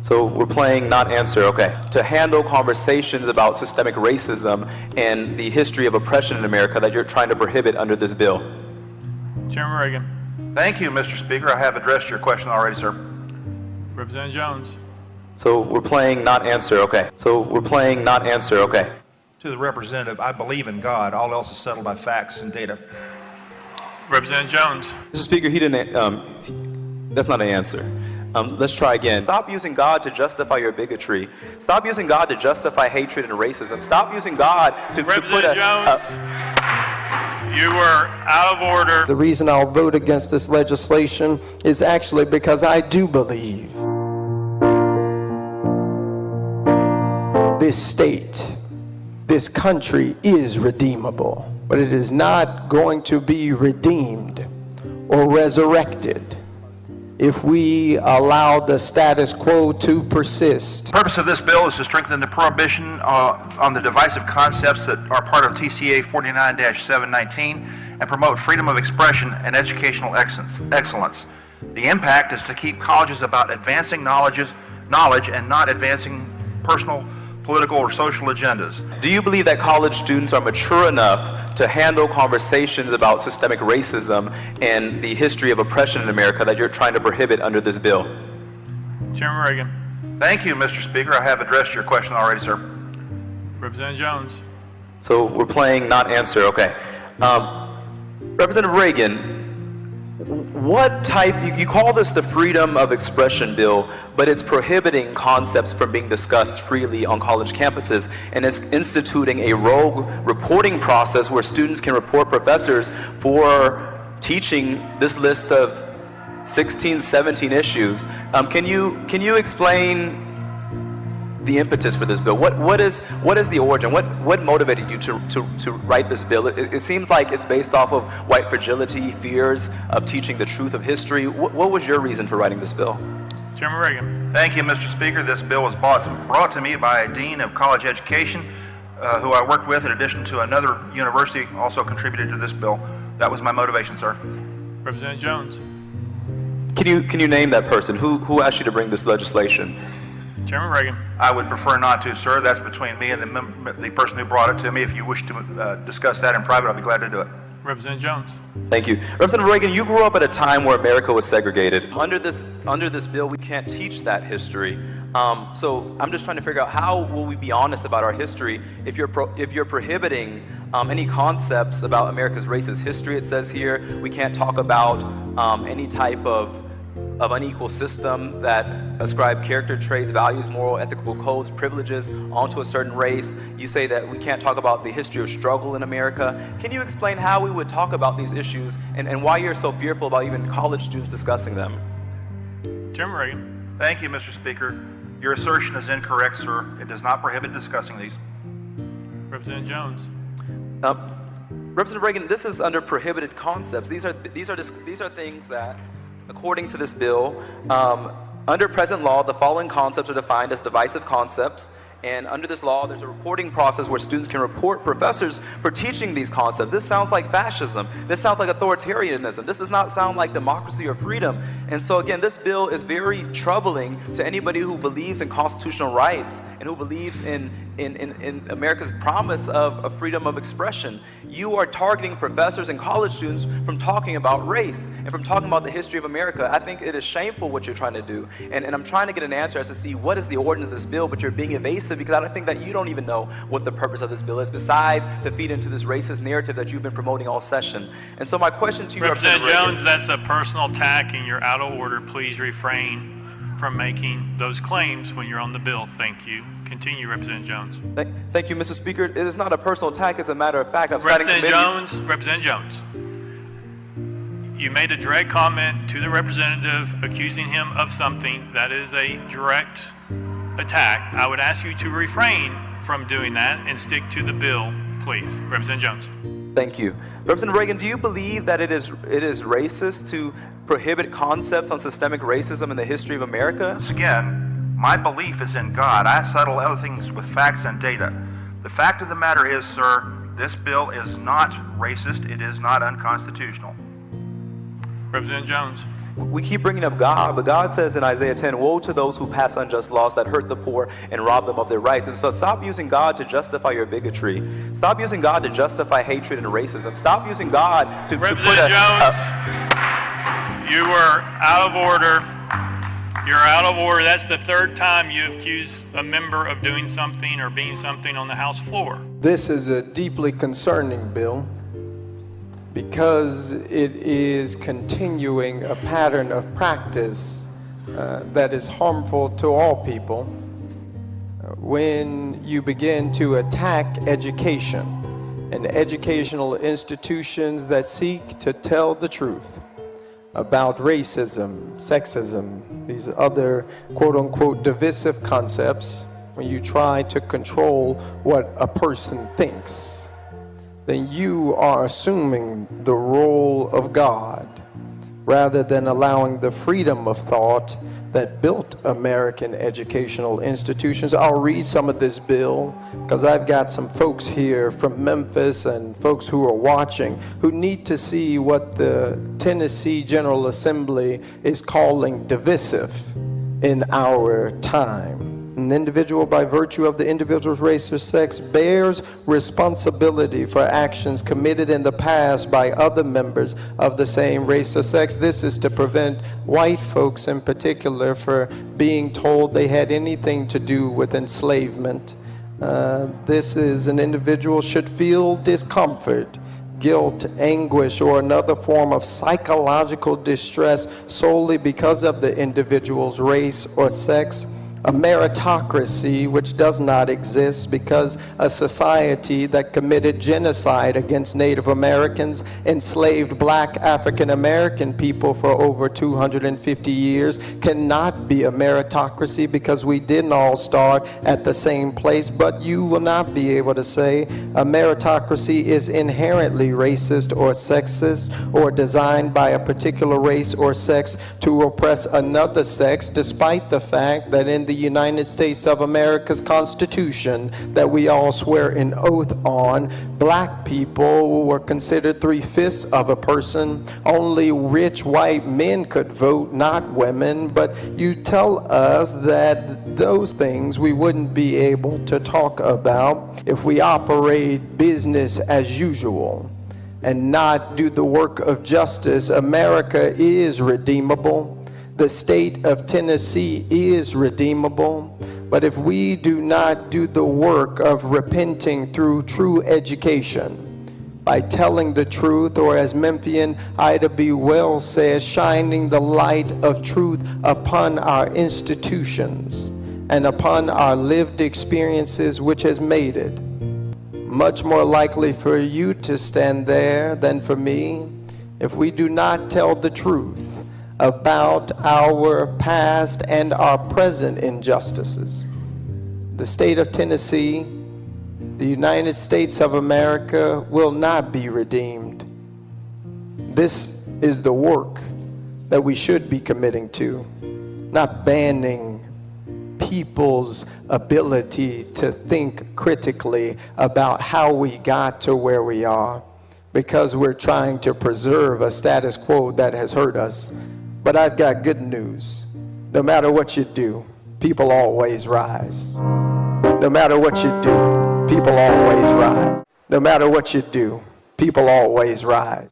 So we're playing not answer, okay. To handle conversations about systemic racism and the history of oppression in America that you're trying to prohibit under this bill. Chairman Reagan. Thank you, Mr. Speaker. I have addressed your question already, sir. Representative Jones. So we're playing not answer, okay. So we're playing not answer, okay. To the representative, I believe in God. All else is settled by facts and data. Representative Jones. Mr. Speaker, he didn't, that's not an answer. Let's try again. Stop using God to justify your bigotry. Stop using God to justify hatred and racism. Stop using God to put Representative Jones, you were out of order. The reason I'll vote against this legislation is actually because I do believe this state, this country is redeemable, but it is not going to be redeemed or resurrected if we allow the status quo to persist. The purpose of this bill is to strengthen the prohibition on the divisive concepts that are part of TCA 49-719 and promote freedom of expression and educational excellence. The impact is to keep colleges about advancing knowledge and not advancing personal, political, or social agendas. Do you believe that college students are mature enough to handle conversations about systemic racism and the history of oppression in America that you're trying to prohibit under this bill? Chairman Reagan. Thank you, Mr. Speaker. I have addressed your question already, sir. Representative Jones. So we're playing not answer, okay. Representative Reagan, what type, you call this the freedom of expression bill, but it's prohibiting concepts from being discussed freely on college campuses, and it's instituting a rogue reporting process where students can report professors for teaching this list of 16, 17 issues. Can you explain the impetus for this bill? What is the origin? What motivated you to write this bill? It seems like it's based off of white fragility, fears of teaching the truth of history. What was your reason for writing this bill? Chairman Reagan. Thank you, Mr. Speaker. This bill was brought to me by a dean of college education who I worked with in addition to another university also contributed to this bill. That was my motivation, sir. Representative Jones. Can you name that person? Who asked you to bring this legislation? Chairman Reagan. I would prefer not to, sir. That's between me and the person who brought it to me. If you wish to discuss that in private, I'll be glad to do it. Representative Jones. Thank you. Representative Reagan, you grew up at a time where America was segregated. Under this bill, we can't teach that history. So I'm just trying to figure out how will we be honest about our history if you're prohibiting any concepts about America's racist history. It says here we can't talk about any type of unequal system that ascribe character traits, values, moral, ethical codes, privileges onto a certain race. You say that we can't talk about the history of struggle in America. Can you explain how we would talk about these issues and why you're so fearful about even college students discussing them? Chairman Reagan. Thank you, Mr. Speaker. Your assertion is incorrect, sir. It does not prohibit discussing these. Representative Jones. Representative Reagan, this is under prohibited concepts. These are things that, according to this bill, under present law, the following concepts are defined as divisive concepts. And under this law, there's a reporting process where students can report professors for teaching these concepts. This sounds like fascism. This sounds like authoritarianism. This does not sound like democracy or freedom. And so again, this bill is very troubling to anybody who believes in constitutional rights and who believes in America's promise of freedom of expression. You are targeting professors and college students from talking about race and from talking about the history of America. I think it is shameful what you're trying to do. And I'm trying to get an answer as to see what is the origin of this bill, but you're being evasive because I don't think that you don't even know what the purpose of this bill is besides to feed into this racist narrative that you've been promoting all session. And so my question to you, Representative Jones, that's a personal attack and you're out of order. Please refrain from making those claims when you're on the bill. Thank you. Continue, Representative Jones. Thank you, Mr. Speaker. It is not a personal attack. It's a matter of fact. Representative Jones, you made a direct comment to the representative accusing him of something that is a direct attack. I would ask you to refrain from doing that and stick to the bill, please. Representative Jones. Thank you. Representative Reagan, do you believe that it is racist to prohibit concepts on systemic racism in the history of America? Once again, my belief is in God. I settle other things with facts and data. The fact of the matter is, sir, this bill is not racist. It is not unconstitutional. Representative Jones. We keep bringing up God, but God says in Isaiah 10, woe to those who pass unjust laws that hurt the poor and rob them of their rights. And so stop using God to justify your bigotry. Stop using God to justify hatred and racism. Stop using God to put Representative Jones, you were out of order. You're out of order. That's the third time you've accused a member of doing something or being something on the House floor. This is a deeply concerning bill because it is continuing a pattern of practice that is harmful to all people. When you begin to attack education and educational institutions that seek to tell the truth about racism, sexism, these other quote-unquote divisive concepts, when you try to control what a person thinks, then you are assuming the role of God rather than allowing the freedom of thought that built American educational institutions. I'll read some of this bill because I've got some folks here from Memphis and folks who are watching who need to see what the Tennessee General Assembly is calling divisive in our time. An individual, by virtue of the individual's race or sex, bears responsibility for actions committed in the past by other members of the same race or sex. This is to prevent white folks in particular for being told they had anything to do with enslavement. This is an individual should feel discomfort, guilt, anguish, or another form of psychological distress solely because of the individual's race or sex. A meritocracy which does not exist because a society that committed genocide against Native Americans, enslaved black African American people for over 250 years, cannot be a meritocracy because we didn't all start at the same place. But you will not be able to say a meritocracy is inherently racist or sexist or designed by a particular race or sex to oppress another sex, despite the fact that in the United States of America's Constitution that we all swear an oath on, black people were considered 3/5 of a person. Only rich white men could vote, not women. But you tell us that those things we wouldn't be able to talk about if we operate business as usual and not do the work of justice. America is redeemable. The state of Tennessee is redeemable, but if we do not do the work of repenting through true education, by telling the truth, or as Memphian Ida B. Wells says, shining the light of truth upon our institutions and upon our lived experiences, which has made it much more likely for you to stand there than for me, if we do not tell the truth about our past and our present injustices. The state of Tennessee, the United States of America, will not be redeemed. This is the work that we should be committing to, not banning people's ability to think critically about how we got to where we are because we're trying to preserve a status quo that has hurt us. But I've got good news. No matter what you do, people always rise. No matter what you do, people always rise. No matter what you do, people always rise.